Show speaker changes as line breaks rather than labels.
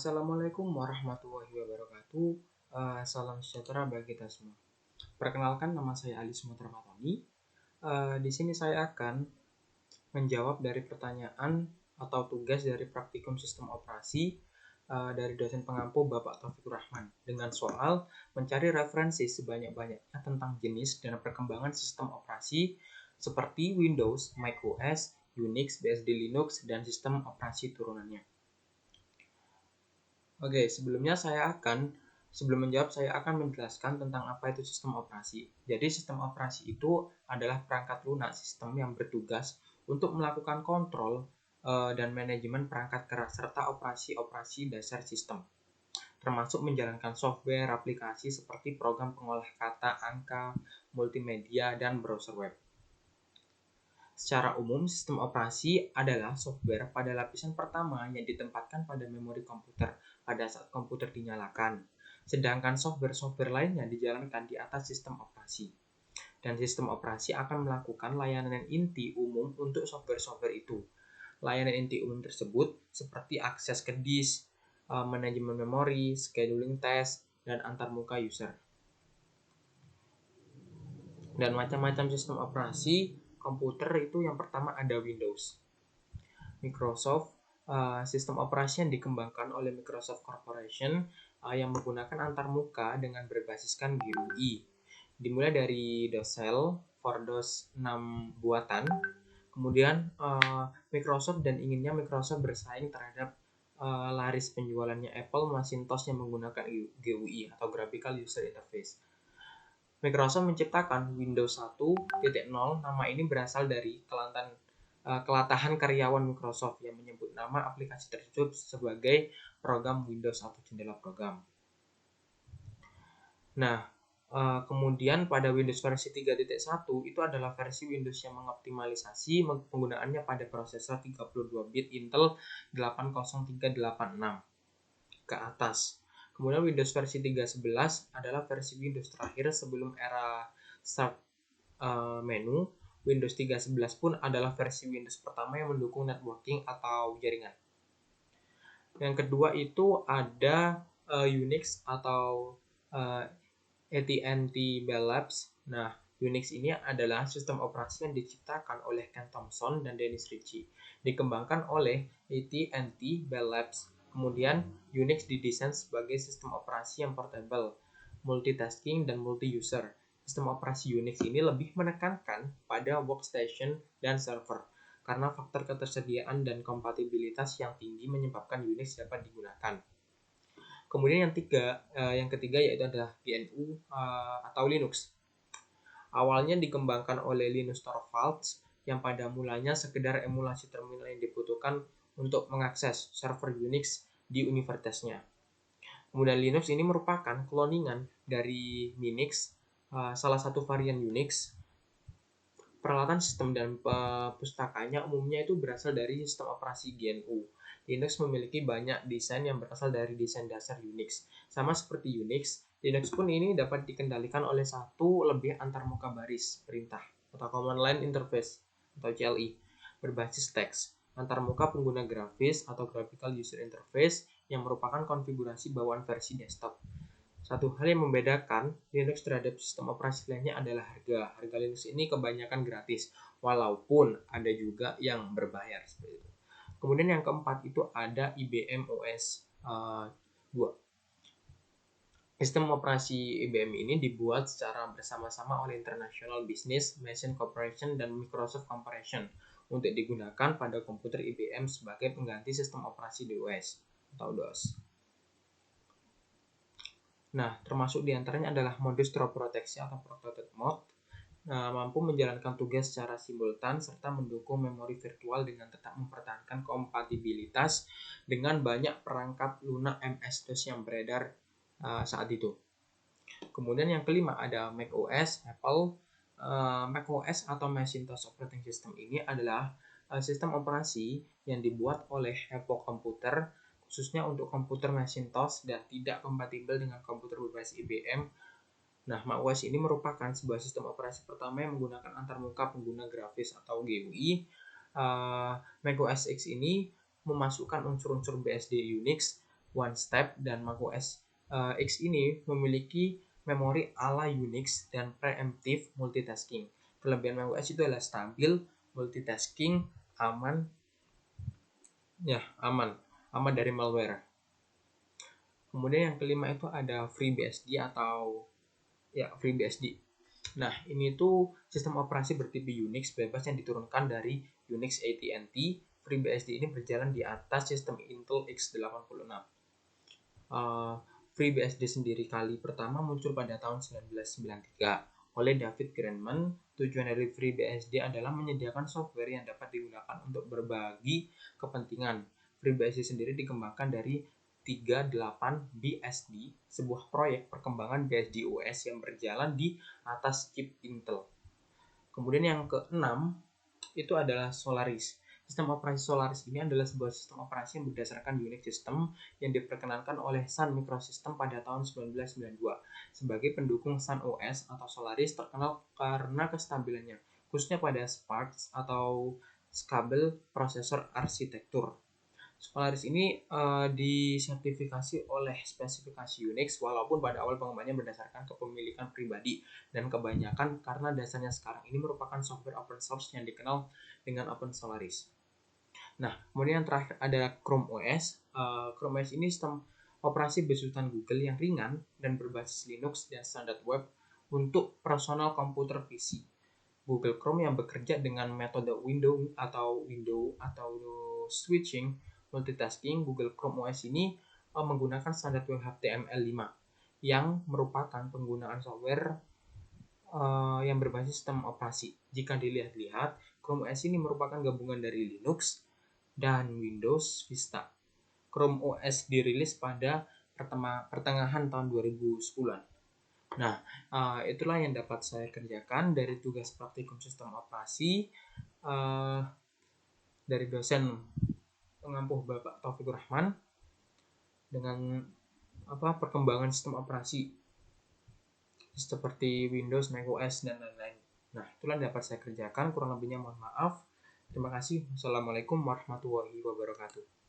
Assalamualaikum warahmatullahi wabarakatuh. Salam sejahtera bagi kita semua. Perkenalkan, nama saya Ali Sumotra Matoni. Di sini saya akan menjawab dari pertanyaan atau tugas dari praktikum sistem operasi dari dosen pengampu Bapak Taufikur Rahman dengan soal mencari referensi sebanyak-banyaknya tentang jenis dan perkembangan sistem operasi seperti Windows, macOS, Unix, BSD Linux, dan sistem operasi turunannya. Oke, sebelum menjawab saya akan menjelaskan tentang apa itu sistem operasi. Jadi sistem operasi itu adalah perangkat lunak sistem yang bertugas untuk melakukan kontrol dan manajemen perangkat keras serta operasi-operasi dasar sistem, termasuk menjalankan software, aplikasi seperti program pengolah kata, angka, multimedia, dan browser web. Secara umum, sistem operasi adalah software pada lapisan pertama yang ditempatkan pada memori komputer pada saat komputer dinyalakan, sedangkan software-software lainnya dijalankan di atas sistem operasi. Dan sistem operasi akan melakukan layanan inti umum untuk software-software itu. Layanan inti umum tersebut seperti akses ke disk, manajemen memori, scheduling task, dan antarmuka user. Dan macam-macam sistem operasi komputer itu yang pertama ada Windows. Microsoft, sistem operasi yang dikembangkan oleh Microsoft Corporation yang menggunakan antarmuka dengan berbasiskan GUI. Dimulai dari DOS-Shell for DOS 6 buatan. Kemudian Microsoft dan inginnya Microsoft bersaing terhadap laris penjualannya Apple Macintosh yang menggunakan GUI atau Graphical User Interface. Microsoft menciptakan Windows 1.0. Nama ini berasal dari kelatahan karyawan Microsoft yang menyebut nama aplikasi tersebut sebagai program Windows atau jendela program. Nah, kemudian pada Windows versi 3.1 itu adalah versi Windows yang mengoptimalisasi penggunaannya pada prosesor 32 bit Intel 80386 ke atas. Kemudian Windows versi 3.11 adalah versi Windows terakhir sebelum era Start menu. Windows 3.11 pun adalah versi Windows pertama yang mendukung networking atau jaringan. Yang kedua itu ada Unix atau AT&T Bell Labs. Nah, Unix ini adalah sistem operasi yang diciptakan oleh Ken Thompson dan Dennis Ritchie, dikembangkan oleh AT&T Bell Labs. Kemudian Unix didesain sebagai sistem operasi yang portable, multitasking, dan multi-user. Sistem operasi Unix ini lebih menekankan pada workstation dan server, karena faktor ketersediaan dan kompatibilitas yang tinggi menyebabkan Unix dapat digunakan. Kemudian yang ketiga yaitu adalah GNU atau Linux. Awalnya dikembangkan oleh Linus Torvalds yang pada mulanya sekedar emulasi terminal yang dibutuhkan untuk mengakses server Unix di universitasnya. Kemudian Linux ini merupakan cloningan dari Minix, salah satu varian Unix. Peralatan sistem dan pustakanya umumnya itu berasal dari sistem operasi GNU. Linux memiliki banyak desain yang berasal dari desain dasar Unix. Sama seperti Unix, Linux pun ini dapat dikendalikan oleh satu lebih antarmuka baris perintah atau Command Line Interface atau CLI berbasis teks, antarmuka pengguna grafis atau Graphical User Interface yang merupakan konfigurasi bawaan versi desktop. Satu hal yang membedakan Linux terhadap sistem operasi lainnya adalah harga. Harga Linux ini kebanyakan gratis, walaupun ada juga yang berbayar seperti itu. Kemudian yang keempat itu ada IBM OS 2. Sistem operasi IBM ini dibuat secara bersama-sama oleh International Business Machine Corporation dan Microsoft Corporation untuk digunakan pada komputer IBM sebagai pengganti sistem operasi DOS atau DOS. Nah, termasuk diantaranya adalah modus drop proteksi atau protected mode, mampu menjalankan tugas secara simultan serta mendukung memori virtual dengan tetap mempertahankan kompatibilitas dengan banyak perangkat lunak MS-DOS yang beredar saat itu. Kemudian yang kelima ada macOS Apple. macOS atau Macintosh Operating System ini adalah sistem operasi yang dibuat oleh Apple Computer khususnya untuk komputer Macintosh dan tidak kompatibel dengan komputer berbasis IBM. Nah, macOS ini merupakan sebuah sistem operasi pertama yang menggunakan antarmuka pengguna grafis atau GUI. macOS X ini memasukkan unsur-unsur BSD Unix One Step dan macOS X ini memiliki memori ala Unix dan preemptive multitasking. Kelebihan macOS itu adalah stabil, multitasking, aman dari malware. Kemudian yang kelima itu ada FreeBSD atau FreeBSD. Nah, ini tuh sistem operasi bertipe Unix bebas yang diturunkan dari Unix AT&T. FreeBSD ini berjalan di atas sistem Intel x86. FreeBSD sendiri kali pertama muncul pada tahun 1993 oleh David Greenman. Tujuan dari FreeBSD adalah menyediakan software yang dapat digunakan untuk berbagi kepentingan. FreeBSD sendiri dikembangkan dari 38BSD, sebuah proyek perkembangan BSD OS yang berjalan di atas chip Intel. Kemudian yang keenam itu adalah Solaris. Sistem operasi Solaris ini adalah sebuah sistem operasi yang berdasarkan Unix system yang diperkenalkan oleh Sun Microsystems pada tahun 1992. Sebagai pendukung Sun OS atau Solaris terkenal karena kestabilannya, khususnya pada Sparks atau Scalable Processor Architecture. Solaris ini disertifikasi oleh spesifikasi Unix walaupun pada awal pengembangannya berdasarkan kepemilikan pribadi dan kebanyakan karena dasarnya sekarang ini merupakan software open source yang dikenal dengan Open Solaris. Nah, kemudian yang terakhir ada Chrome OS. Chrome OS ini sistem operasi besutan Google yang ringan dan berbasis Linux dan standar web untuk personal komputer PC. Google Chrome yang bekerja dengan metode window atau switching multitasking. Google Chrome OS ini menggunakan standar web HTML5 yang merupakan penggunaan software yang berbasis sistem operasi. Jika dilihat-lihat, Chrome OS ini merupakan gabungan dari Linux dan Windows Vista. Chrome OS dirilis pada pertengahan tahun 2010-an. Nah, itulah yang dapat saya kerjakan dari tugas praktikum sistem operasi dari dosen pengampuh Bapak Taufikur Rahman dengan perkembangan sistem operasi seperti Windows, macOS, dan lain-lain. Nah, itulah yang dapat saya kerjakan. Kurang lebihnya mohon maaf. Terima kasih. Wassalamualaikum warahmatullahi wabarakatuh.